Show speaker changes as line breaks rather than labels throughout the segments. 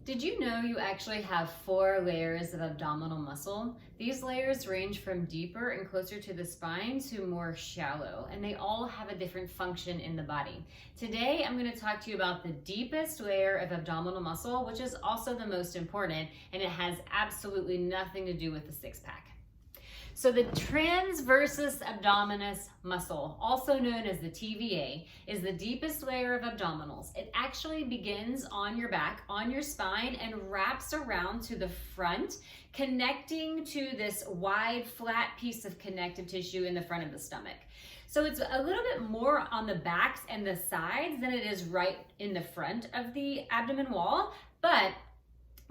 Did you know you actually have 4 layers of abdominal muscle? These layers range from deeper and closer to the spine to more shallow, and they all have a different function in the body. Today, I'm going to talk to you about the deepest layer of abdominal muscle, which is also the most important, and it has absolutely nothing to do with the six-pack. So the transversus abdominis muscle, also known as the TVA, is the deepest layer of abdominals. It actually begins on your back, on your spine, and wraps around to the front, connecting to this wide, flat piece of connective tissue in the front of the stomach. So it's a little bit more on the backs and the sides than it is right in the front of the abdomen wall, but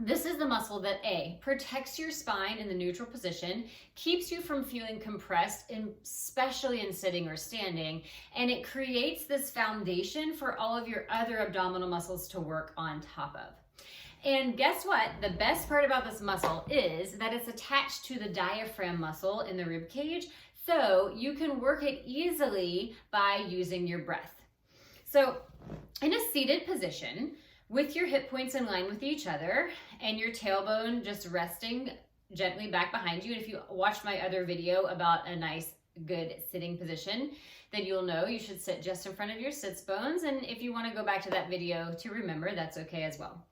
this is the muscle that protects your spine in the neutral position, keeps you from feeling compressed, especially in sitting or standing, and it creates this foundation for all of your other abdominal muscles to work on top of. And guess what? The best part about this muscle is that it's attached to the diaphragm muscle in the rib cage, so you can work it easily by using your breath. So in a seated position, with your hip points in line with each other and your tailbone just resting gently back behind you. And if you watched my other video about a nice, good sitting position, then you'll know you should sit just in front of your sits bones. And if you want to go back to that video to remember, that's okay as well.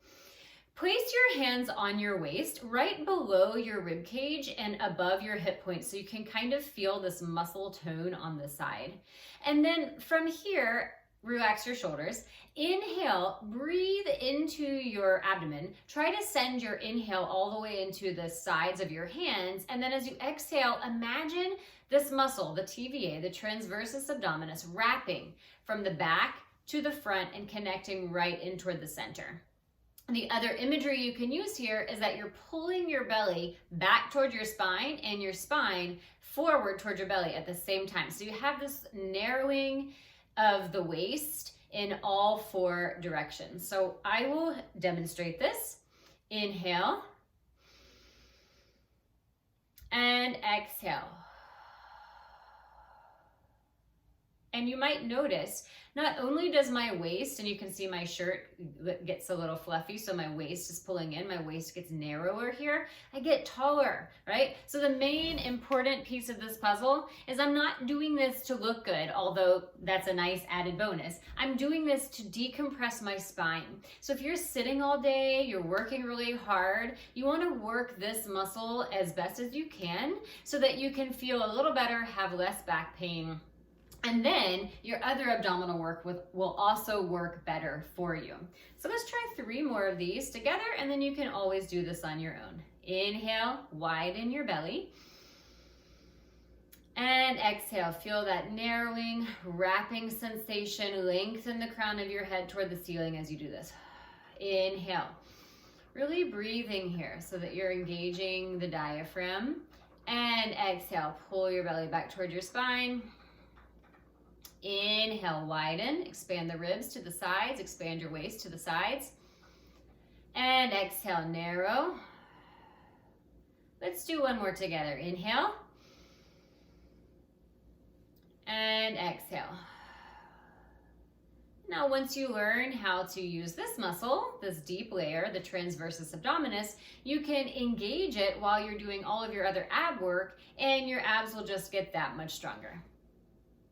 Place your hands on your waist right below your rib cage and above your hip points so you can kind of feel this muscle tone on the side. And then from here, relax your shoulders. Inhale, breathe into your abdomen. Try to send your inhale all the way into the sides of your hands. And then as you exhale, imagine this muscle, the TVA, the transversus abdominis, wrapping from the back to the front and connecting right in toward the center. The other imagery you can use here is that you're pulling your belly back toward your spine and your spine forward toward your belly at the same time. So you have this narrowing of the waist in all 4 directions. So I will demonstrate this. Inhale and exhale. And you might notice, not only does my waist, and you can see my shirt gets a little fluffy, so my waist is pulling in, my waist gets narrower here, I get taller, right? So the main important piece of this puzzle is I'm not doing this to look good, although that's a nice added bonus. I'm doing this to decompress my spine. So if you're sitting all day, you're working really hard, you want to work this muscle as best as you can so that you can feel a little better, have less back pain, and then your other abdominal work will also work better for you. So let's try 3 more of these together, and then you can always do this on your own. Inhale, widen your belly. And exhale, feel that narrowing, wrapping sensation. Lengthen the crown of your head toward the ceiling as you do this. Inhale, really breathing here so that you're engaging the diaphragm. And exhale, pull your belly back toward your spine. Inhale, widen, expand the ribs to the sides, expand your waist to the sides. And exhale, narrow. Let's do 1 more together. Inhale. And exhale. Now, once you learn how to use this muscle, this deep layer, the transversus abdominis, you can engage it while you're doing all of your other ab work, and your abs will just get that much stronger.